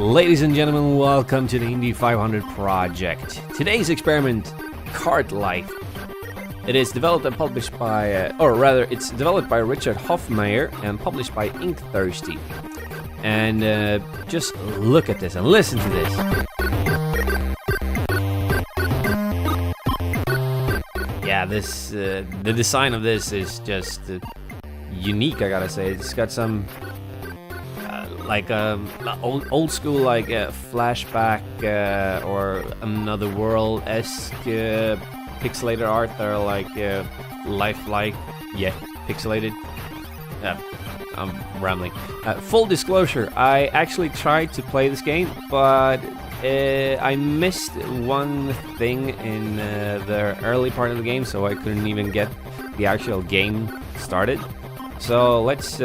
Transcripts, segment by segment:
Ladies and gentlemen, welcome to the Indy 500 project. Today's experiment, Kart Life. It is developed and published by, or rather, it's developed by Richard Hoffmeyer and published by Inkthirsty. And just look at this and listen to this. Yeah, the design of this is just unique, I gotta say. It's got some old school flashback or another world-esque pixelated art that are lifelike yet pixelated. I'm rambling. Full disclosure, I actually tried to play this game, but I missed one thing in the early part of the game, so I couldn't even get the actual game started. So let's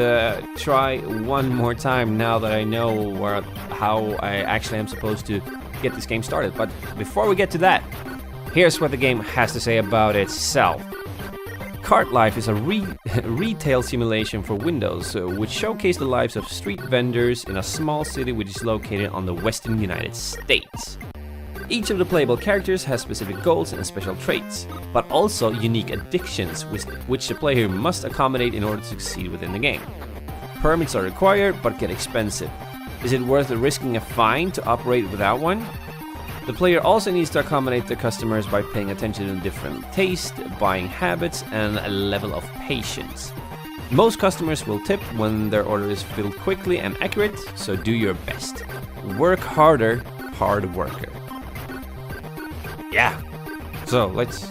try one more time now that I know how I actually am supposed to get this game started. But before we get to that, here's what the game has to say about itself. Kart Life is a retail simulation for Windows, which showcases the lives of street vendors in a small city which is located on the western United States. Each of the playable characters has specific goals and special traits, but also unique addictions which the player must accommodate in order to succeed within the game. Permits are required but get expensive. Is it worth risking a fine to operate without one? The player also needs to accommodate the customers by paying attention to different taste, buying habits, and a level of patience. Most customers will tip when their order is filled quickly and accurate, so do your best. Work harder, hard worker. Yeah, so let's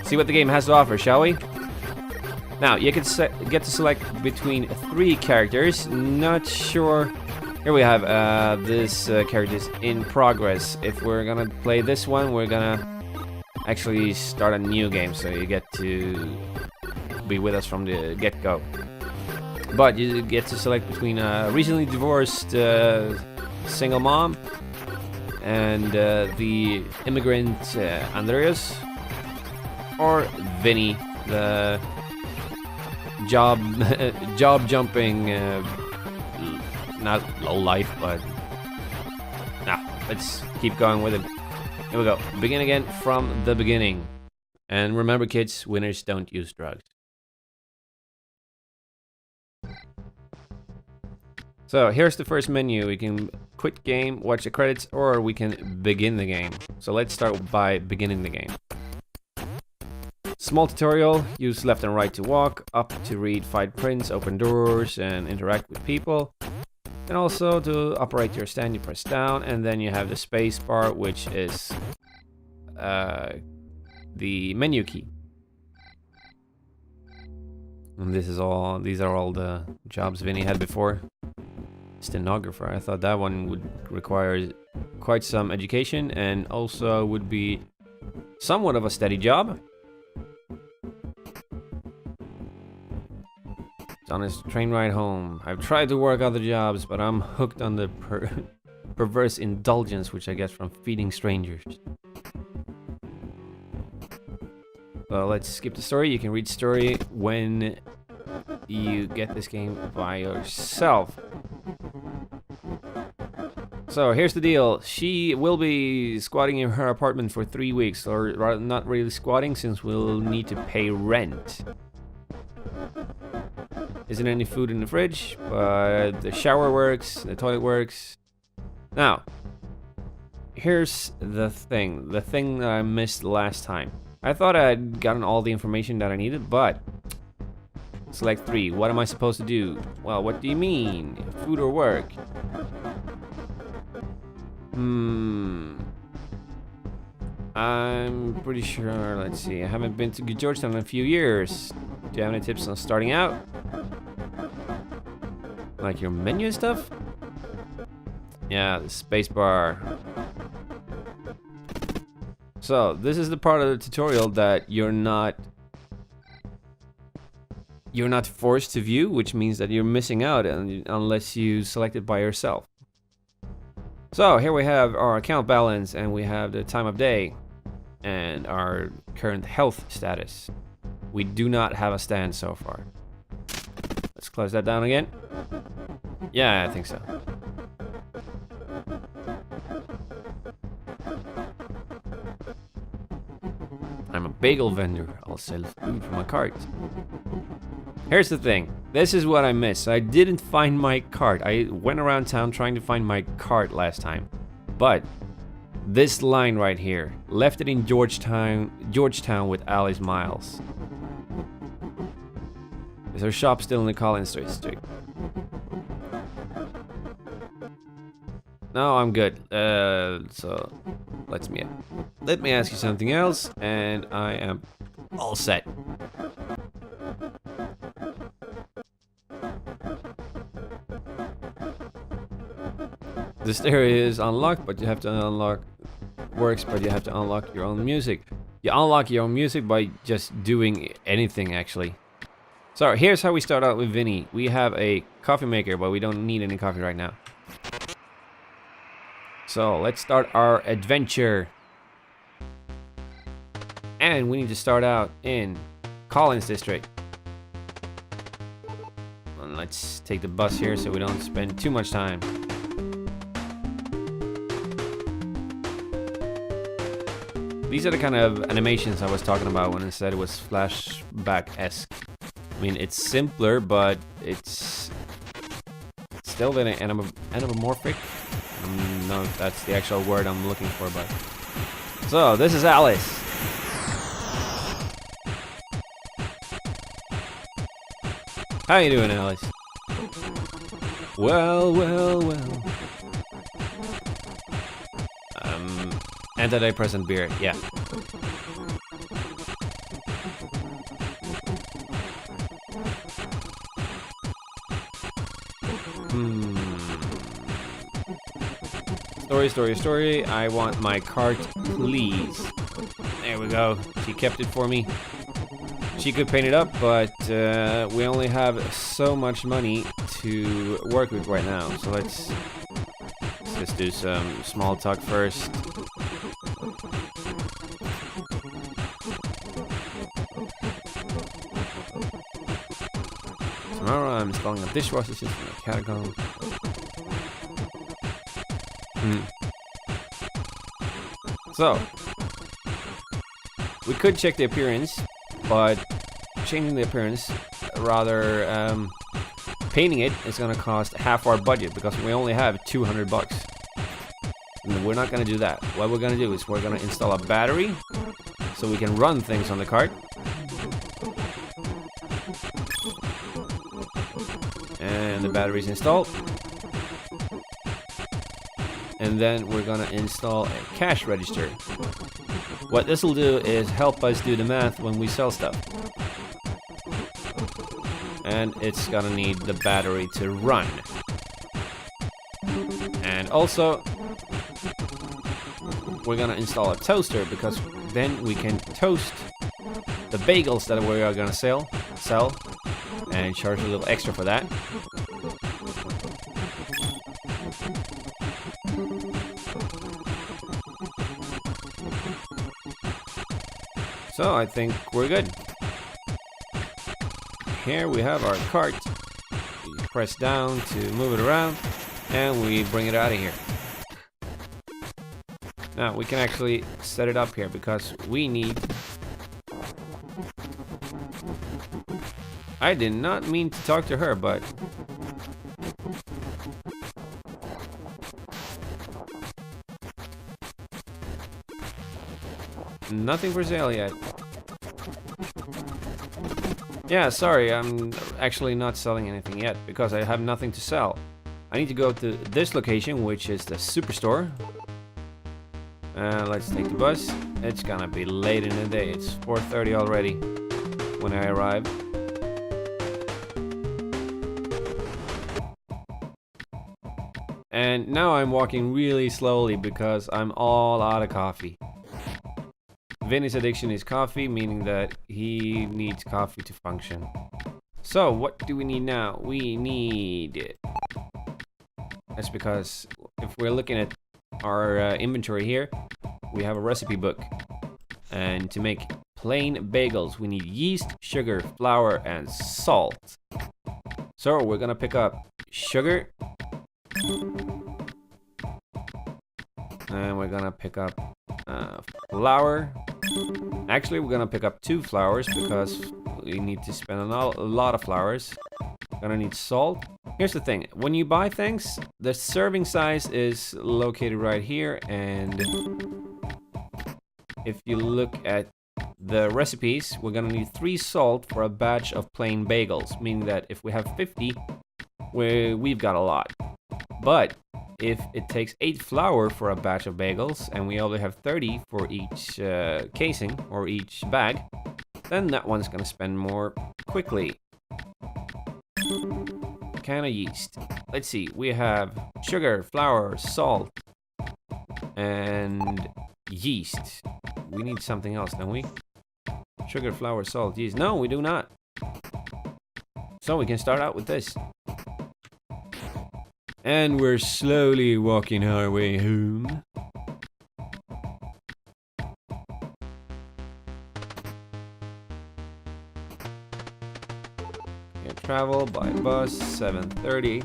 see what the game has to offer, shall we? Now, you can get to select between 3 characters. Not sure. Here we have this characters in progress. If we're gonna play this one, we're gonna actually start a new game, so you get to be with us from the get-go. But you get to select between a recently divorced single mom and the immigrant Andreas, or Vinny, the job jumping. Not low life, but let's keep going with it. Here we go. Begin again from the beginning. And remember, kids, winners don't use drugs. So here's the first menu. We can quit game, watch the credits, or we can begin the game. So let's start by beginning the game. Small tutorial. Use left and right to walk, up to read, find prints, open doors, and interact with people. And also to operate your stand, you press down, and then you have the space bar, which is the menu key. And these are all the jobs Vinny had before. Stenographer. I thought that one would require quite some education and also would be somewhat of a steady job. On his train ride home. I've tried to work other jobs, but I'm hooked on the perverse indulgence which I get from feeding strangers. Well, let's skip the story. You can read story when you get this game by yourself. So here's the deal. She will be squatting in her apartment for 3 weeks, or rather not really squatting since we'll need to pay rent. Isn't any food in the fridge, but the shower works, the toilet works. Now, here's the thing that I missed last time. I thought I had gotten all the information that I needed, but select 3. What am I supposed to do? Well, what do you mean? Food or work? I'm pretty sure, let's see, I haven't been to Georgetown in a few years. Do you have any tips on starting out? Like your menu and stuff? Yeah, the spacebar. So, this is the part of the tutorial that you're not forced to view, which means that you're missing out unless you select it by yourself. So, here we have our account balance, and we have the time of day and our current health status. We do not have a stand so far. Let's close that down again. Yeah, I think so. bagel vendor. I'll sell food from my cart. Here's the thing. This is what I missed. I didn't find my cart. I went around town trying to find my cart last time. But this line right here. Left it in Georgetown with Alice Miles. Is her shop still in the Collins district? No, I'm good. So let me ask you something else, and I am all set. The stereo is unlocked, but you have to unlock but you have to unlock your own music. You unlock your own music by just doing anything, actually. So here's how we start out with Vinny. We have a coffee maker, but we don't need any coffee right now. So let's start our adventure. And we need to start out in Collins district. And let's take the bus here so we don't spend too much time. These are the kind of animations I was talking about when I said it was flashback-esque. I mean, it's simpler, but it's still very anamorphic. No, that's the actual word I'm looking for, but... So, this is Alice. How you doing, Alice? Well. Antidepressant beer, yeah. Story. I want my cart, please. There we go. She kept it for me. She could paint it up, but we only have so much money to work with right now. So let's just do some small talk first. Tomorrow I'm installing a dishwasher system in a catacomb. So, we could check the appearance, but changing the appearance, rather painting it, is gonna cost half our budget because we only have 200 bucks. And we're not gonna do that. What we're gonna do is we're gonna install a battery so we can run things on the cart. And the battery's installed. And then we're gonna install a cash register. What this will do is help us do the math when we sell stuff. And it's gonna need the battery to run. And also, we're gonna install a toaster because then we can toast the bagels that we are gonna sell, and charge a little extra for that. So I think we're good. Here we have our cart. We press down to move it around, and we bring it out of here. Now we can actually set it up here because we need... I did not mean to talk to her, but... Nothing for sale yet. Yeah, sorry, I'm actually not selling anything yet because I have nothing to sell. I need to go to this location, which is the superstore. Let's take the bus. It's gonna be late in the day. It's 4:30 already when I arrive. And now I'm walking really slowly because I'm all out of coffee. Vinny's addiction is coffee, meaning that he needs coffee to function. So, what do we need now? We need it. That's because if we're looking at our inventory here, we have a recipe book. And to make plain bagels, we need yeast, sugar, flour, and salt. So, we're gonna pick up sugar. And we're gonna pick up flour. Actually, we're gonna pick up 2 flowers because we need to spend a lot of flowers. Gonna need salt. Here's the thing, when you buy things, the serving size is located right here, and if you look at the recipes, we're gonna need 3 salt for a batch of plain bagels, meaning that if we have 50, we've got a lot. But if it takes 8 flour for a batch of bagels, and we only have 30 for each casing, or each bag, then that one's gonna spend more quickly. Can of yeast. Let's see, we have sugar, flour, salt, and yeast. We need something else, don't we? Sugar, flour, salt, yeast. No, we do not. So we can start out with this. And we're slowly walking our way home. Yeah, travel by bus, 7:30.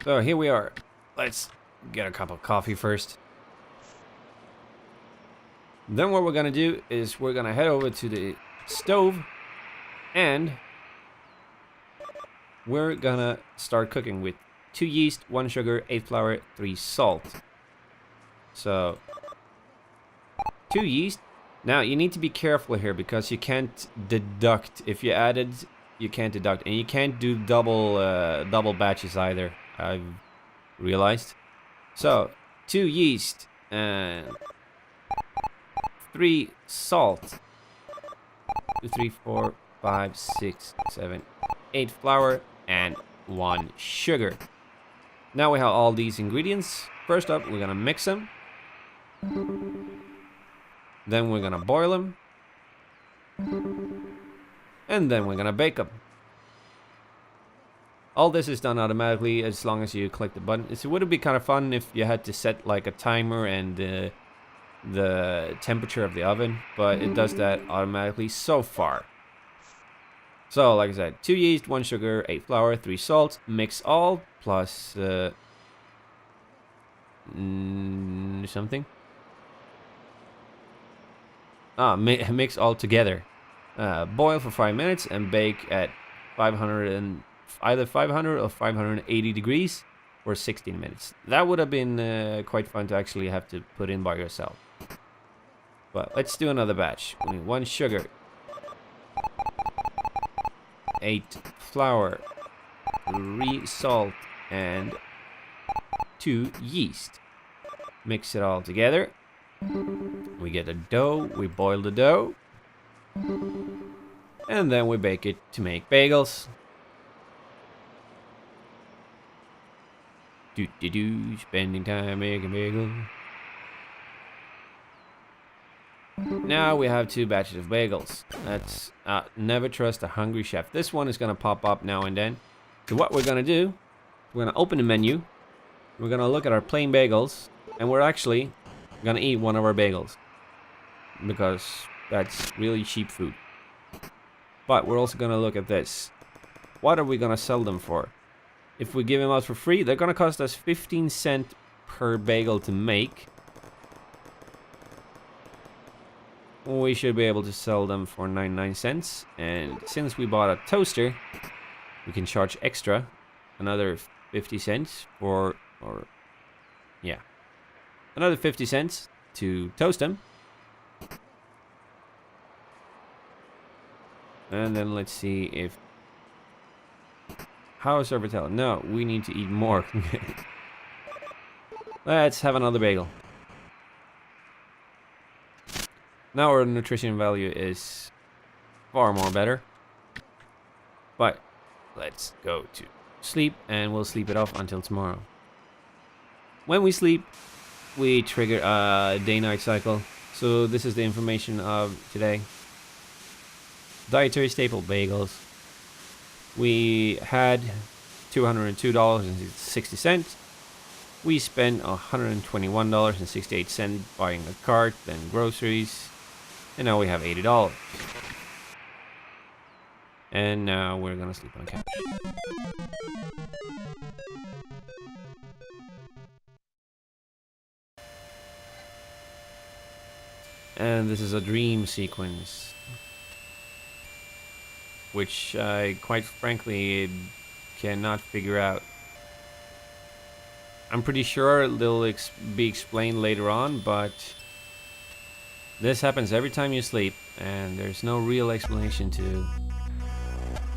So here we are. Let's get a cup of coffee first. Then what we're gonna do is we're gonna head over to the stove and we're gonna start cooking with 2 yeast, 1 sugar, 8 flour, 3 salt. So 2 yeast. Now you need to be careful here because you can't deduct. If you added, you can't deduct, and you can't do double batches either, I've realized. So 2 yeast and 3 salt. 2, 3, 4, 5, 6, 7, 8 flour, and 1 sugar. Now we have all these ingredients. First up, we're gonna mix them. Then we're gonna boil them. And then we're gonna bake them. All this is done automatically as long as you click the button. It would be kind of fun if you had to set like a timer and the temperature of the oven, but it does that automatically so far. So like I said, 2 yeast, 1 sugar, 8 flour, 3 salt. Mix all plus something. Mix all together. Boil for 5 minutes and bake at 500 and either 500 or 580 degrees for 16 minutes. That would have been quite fun to actually have to put in by yourself. But let's do another batch. We need 1 sugar, 8 flour, 3 salt, and 2 yeast. Mix it all together. We get a dough, we boil the dough, and then we bake it to make bagels. Spending time making bagels. Now we have 2 batches of bagels. That's never trust a hungry chef. This one is gonna pop up now and then. So what we're gonna do, we're gonna open the menu. We're gonna look at our plain bagels, and we're actually gonna eat one of our bagels because that's really cheap food. But we're also gonna look at this. What are we gonna sell them for? If we give them out for free, they're gonna cost us 15 cents per bagel to make. We should be able to sell them for 99 cents. And since we bought a toaster, we can charge extra another 50 cents for, another 50 cents to toast them. And then let's see if... How is our Vitella? No, we need to eat more. Let's have another bagel. Now our nutrition value is far more better. But let's go to sleep, and we'll sleep it off until tomorrow. When we sleep, we trigger a day-night cycle. So this is the information of today. Dietary staple bagels. We had $202.60. We spent $121.68 buying a cart, then groceries, and now we have $80. And now we're gonna sleep on the couch. And this is a dream sequence, which I quite frankly cannot figure out. I'm pretty sure they'll be explained later on, but this happens every time you sleep, and there's no real explanation to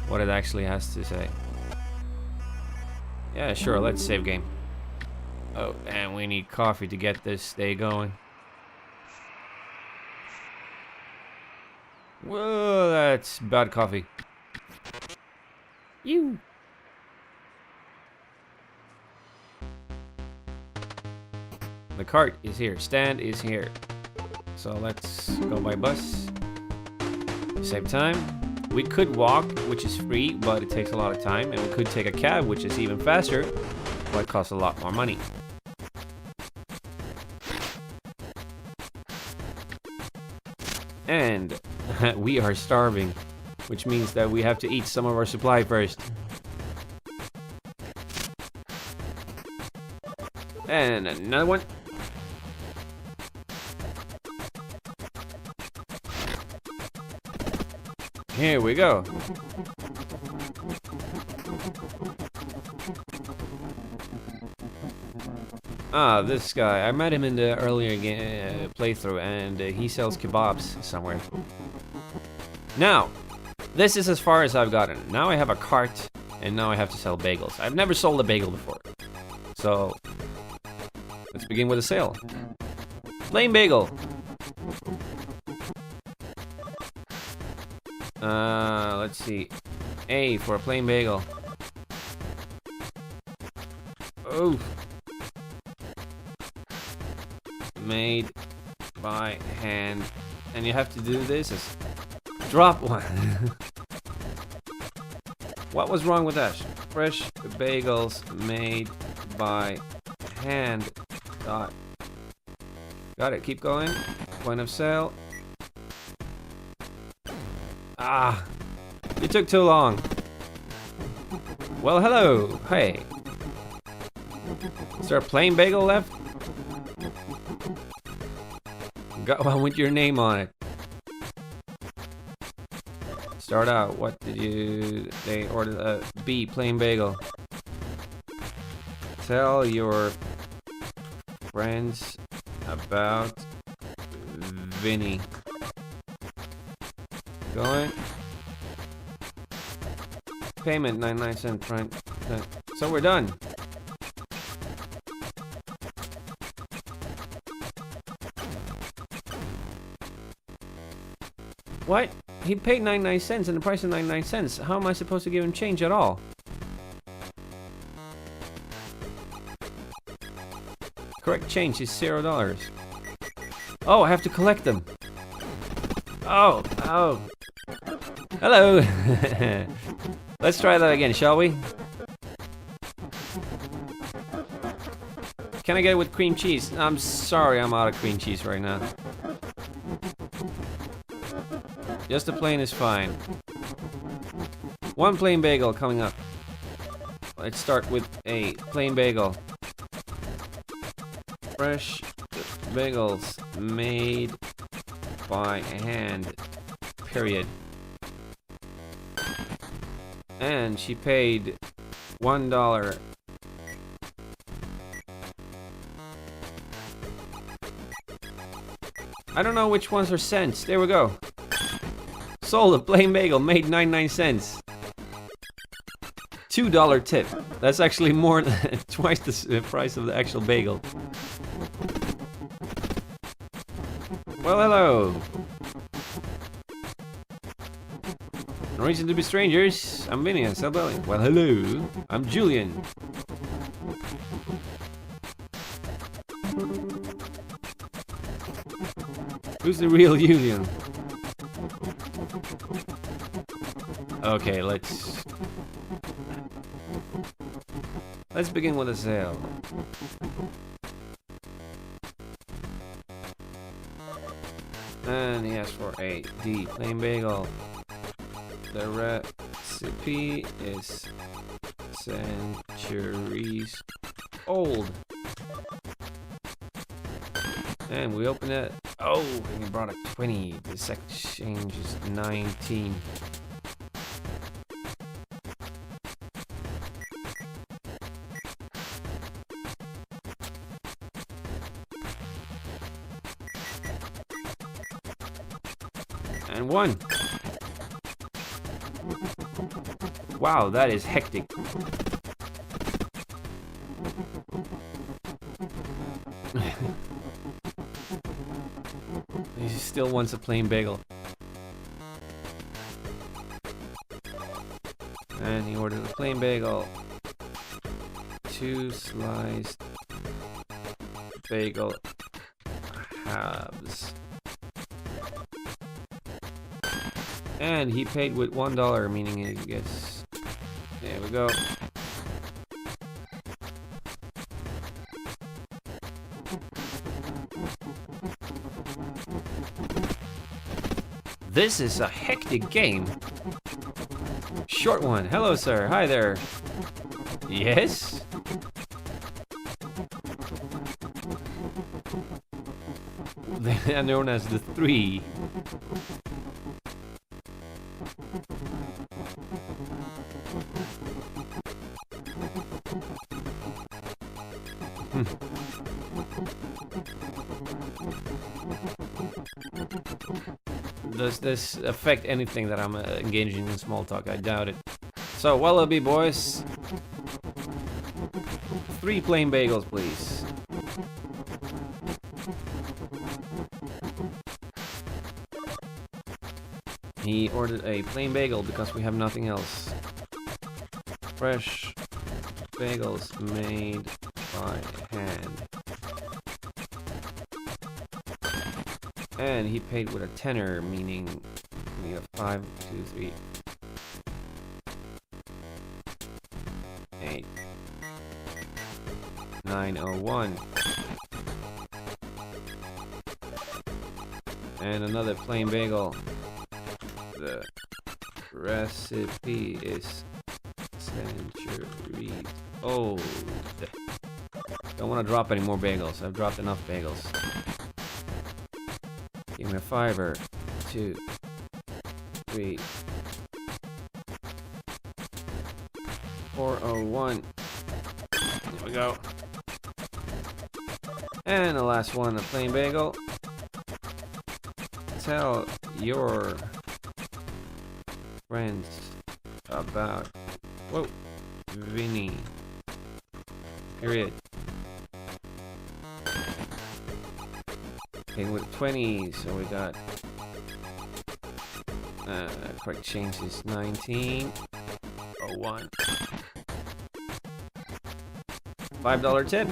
what it actually has to say. Yeah, sure, let's save game. Oh, and we need coffee to get this day going. Whoa, that's bad coffee. You. The cart is here. Stand is here. So let's go by bus. Save time. We could walk, which is free, but it takes a lot of time. And we could take a cab, which is even faster, but it costs a lot more money. And we are starving, which means that we have to eat some of our supply first. And another one. Here we go. Ah, this guy. I met him in the earlier playthrough, and he sells kebabs somewhere. Now, this is as far as I've gotten. Now I have a cart, and now I have to sell bagels. I've never sold a bagel before. So, let's begin with a sale. Plain bagel. Let's see. A for a plain bagel. Oh. Made by hand. And you have to do this as drop one. What was wrong with that? Fresh bagels made by hand. Got it. Keep going. Point of sale. Ah, you took too long. Well, hello. Hey. Is there a plain bagel left? Got one with your name on it. Start out. What did they order? B, plain bagel. Tell your friends about Vinny. Going. Payment 99 cents. So we're done. What? He paid 99 cents and the price is 99 cents. How am I supposed to give him change at all? Correct change is $0. Oh, I have to collect them. Oh. Hello. Let's try that again, shall we? Can I get it with cream cheese? I'm sorry, I'm out of cream cheese right now. Just a plain is fine. One plain bagel coming up. Let's start with a plain bagel. Fresh bagels made by hand. Period. And she paid $1. I don't know which ones are cents. There we go. Sold a plain bagel, made 99 cents. $2 tip. That's actually more than twice the price of the actual bagel. Well, hello. No reason to be strangers. I'm Vinny and Sabelli. Well, hello. I'm Julian. Who's the real Julian? Okay, let's begin with a sale. And he asked for a D plain bagel. The recipe is centuries old. And we open it. Oh, and he brought a 20. This exchange is 19. And 1. Wow, that is hectic. He still wants a plain bagel. And he ordered a plain bagel. 2 sliced bagel halves. And he paid with $1, meaning he gets... There we go. This is a hectic game. Short one. Hello, sir. Hi there. Yes? They are known as the 3. Does this affect anything that I'm engaging in small talk? I doubt it. So, Wallaby boys. 3 plain bagels, please. He ordered a plain bagel because we have nothing else. Fresh bagels made by hand. And he paid with a tenner, meaning we have 5, 2, 3, 8, 901. And another plain bagel. The recipe is centuries old. Don't want to drop any more bagels. I've dropped enough bagels. Give me a 5, 2, 3, 401. There we go. And the last one, a plain bagel. Tell your friends about Vinny. Period. Okay, with 20, so we got correct change is 1901. $5 tip.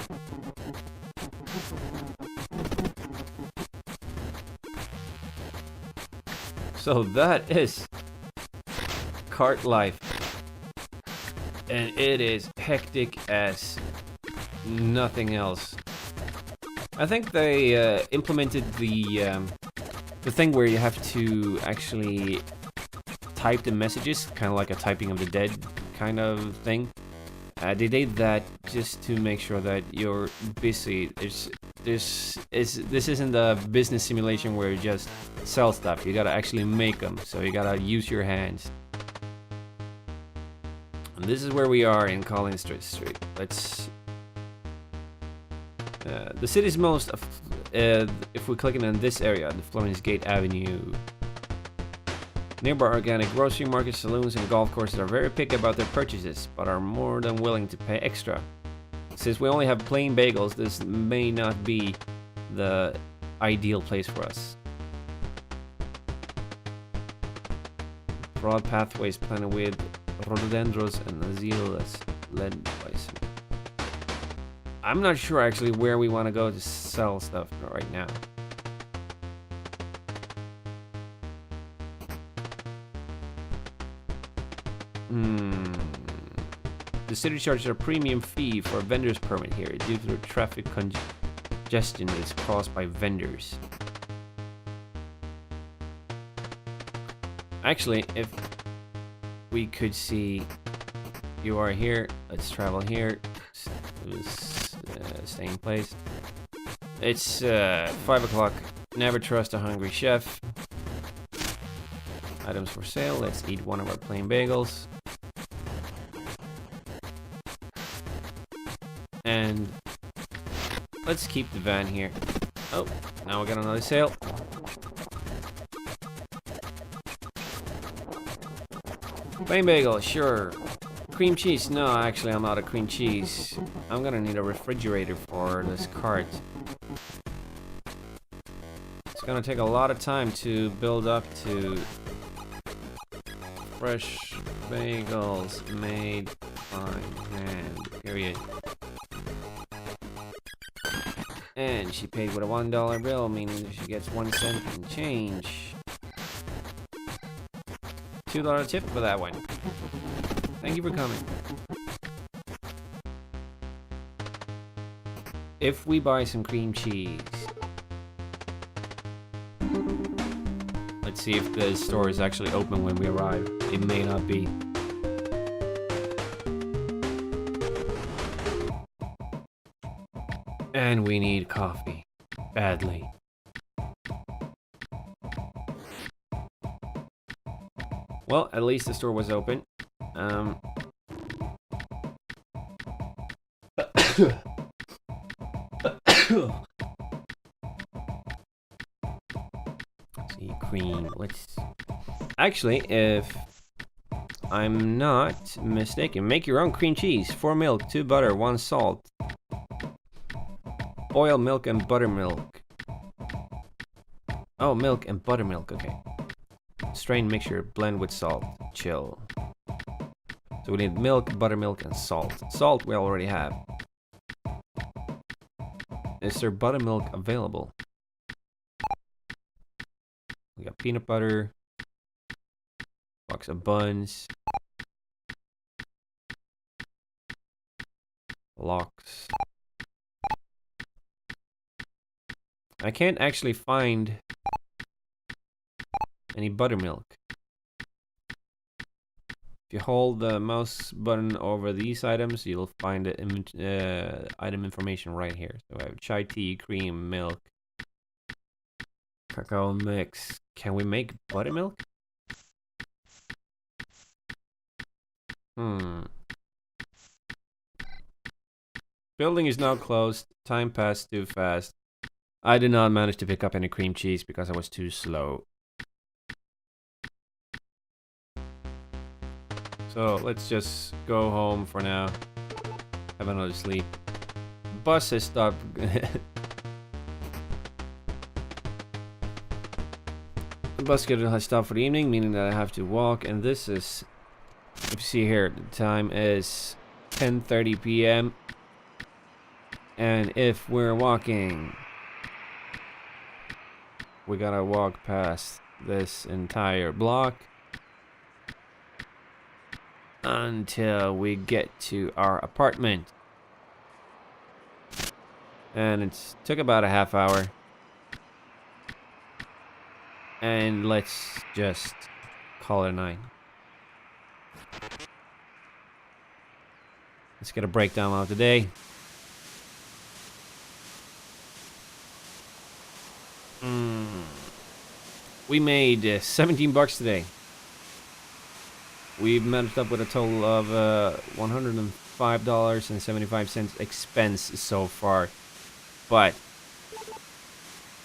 So that is cart life, and it is hectic as nothing else. I think they implemented the thing where you have to actually type the messages, kind of like a typing of the dead kind of thing. They did that just to make sure that you're busy. This isn't a business simulation where you just sell stuff. You gotta actually make them, so you gotta use your hands. And this is where we are in Collins Street. Let's. The city's most, if we're clicking on this area, the Florence Gate Avenue. Nearby organic grocery markets, saloons, and golf courses are very picky about their purchases, but are more than willing to pay extra. Since we only have plain bagels, this may not be the ideal place for us. Broad pathways planted with rhododendrons and azaleas, led by some. I'm not sure actually where we want to go to sell stuff right now. The city charges a premium fee for a vendor's permit here due to the traffic congestion that is caused by vendors. Actually, if we could see you are here, let's travel here. Stay in place. It's 5 o'clock. Never trust a hungry chef. Items for sale. Let's eat one of our plain bagels. And let's keep the van here. Oh, now we got another sale. Plain bagel, sure. Cream cheese? No, actually I'm out of cream cheese. I'm gonna need a refrigerator for this cart. It's gonna take a lot of time to build up to fresh bagels made by hand, period. And she paid with a $1 bill, meaning she gets 1 cent and change. $2 tip for that one. Thank you for coming. If we buy some cream cheese, let's see if the store is actually open when we arrive. It may not be. And we need coffee. Badly. Well, at least the store was open. See, cream. Let's... Actually, if I'm not mistaken, make your own cream cheese. 4 milk, 2 butter, 1 salt. Oil, milk, and buttermilk. Oh, milk and buttermilk, okay. Strain mixture, blend with salt, chill. So we need milk, buttermilk, and salt. Salt we already have. Is there buttermilk available? We got peanut butter, box of buns, locks. I can't actually find any buttermilk. If you hold the mouse button over these items, you'll find the item information right here. So I have chai tea, cream, milk, cacao mix. Can we make buttermilk? Building is now closed. Time passed too fast. I did not manage to pick up any cream cheese because I was too slow. So let's just go home for now. Have another sleep. Bus has stopped. The bus schedule has stopped for the evening, meaning that I have to walk. And this is, if you see here, the time is 10:30 p.m. And if we're walking, we gotta walk past this entire block until we get to our apartment. And it took about a half hour. And let's just call it a night. Let's get a breakdown of the day. We made 17 bucks today. We've managed up with a total of $105.75 expense so far. But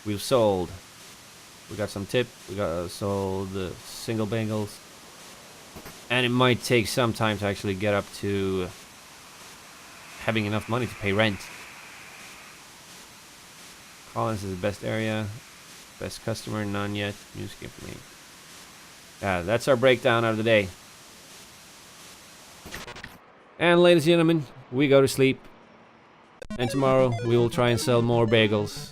we've sold. We got some tip. We got sold single bagels. And it might take some time to actually get up to having enough money to pay rent. Collins is the best area. Best customer, none yet. New skip me. Yeah, that's our breakdown of the day. And ladies and gentlemen, we go to sleep. And tomorrow we will try and sell more bagels.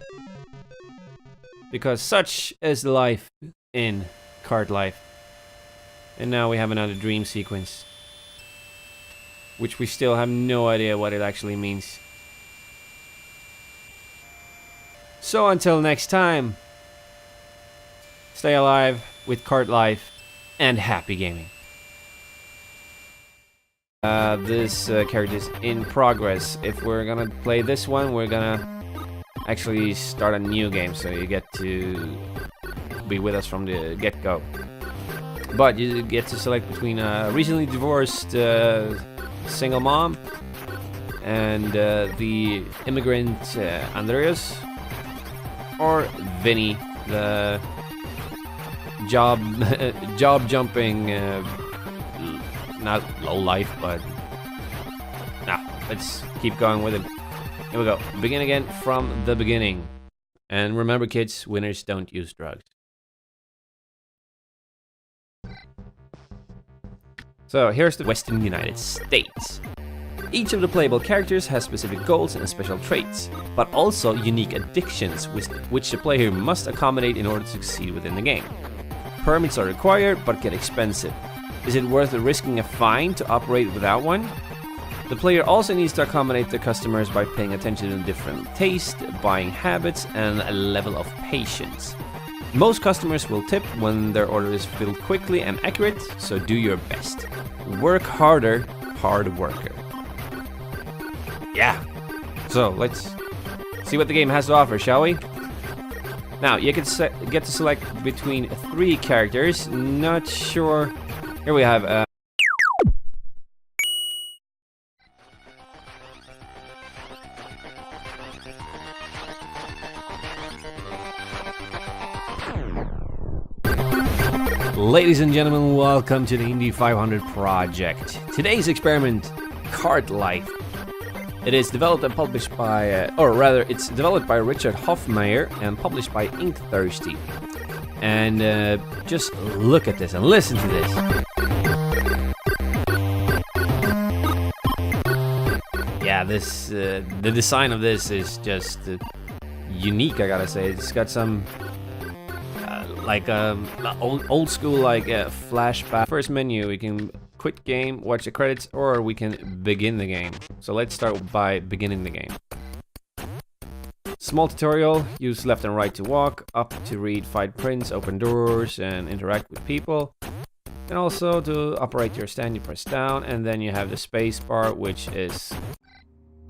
Because such is the life in cart life. And now we have another dream sequence. Which we still have no idea what it actually means. So until next time, stay alive with cart life and happy gaming. This character is in progress. If we're gonna play this one, we're gonna actually start a new game, so you get to be with us from the get-go. But you get to select between a recently divorced single mom and the immigrant Andreas, or Vinny, the job jumping, not low life, but let's keep going with it. Here we go. Begin again from the beginning. And remember, kids, winners don't use drugs. So here's the Western United States. Each of the playable characters has specific goals and special traits, but also unique addictions which the player must accommodate in order to succeed within the game. Permits are required, but get expensive. Is it worth risking a fine to operate without one? The player also needs to accommodate the customers by paying attention to different taste, buying habits, and a level of patience. Most customers will tip when their order is filled quickly and accurate, so do your best. Work harder, hard worker. Yeah. So let's see what the game has to offer, shall we? Now, you can get to select between 3 characters. Not sure. Here we have Ladies and gentlemen, welcome to the Indy 500 project. Today's experiment, Kart Life. It is developed and published by, it's developed by Richard Hoffmeyer and published by Inkthirsty. And just look at this and listen to this. Yeah, this the design of this is just unique, I gotta say. It's got some old school flashback. First menu, we can quit game, watch the credits, or we can begin the game. So let's start by beginning the game. Small tutorial, use left and right to walk, up to read, find prints, open doors, and interact with people. And also to operate your stand, you press down, and then you have the space bar, which is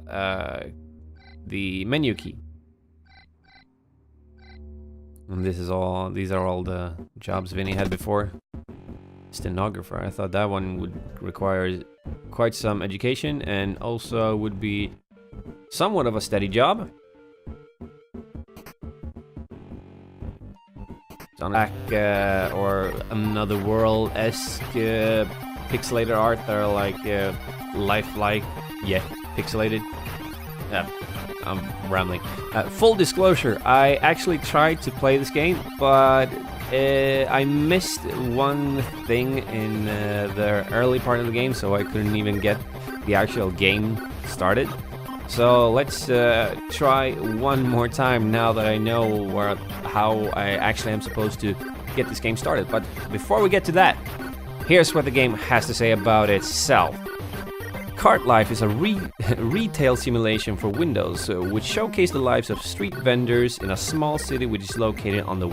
the menu key. And these are all the jobs Vinny had before. Stenographer, I thought that one would require quite some education and also would be somewhat of a steady job. Back or another world-esque pixelated art that are like lifelike, yet pixelated. I'm rambling. Full disclosure, I actually tried to play this game, but I missed one thing in the early part of the game, so I couldn't even get the actual game started. So let's try one more time now that I know how I actually am supposed to get this game started. But before we get to that, here's what the game has to say about itself. Kart Life is a retail simulation for Windows, which showcase the lives of street vendors in a small city which is located on the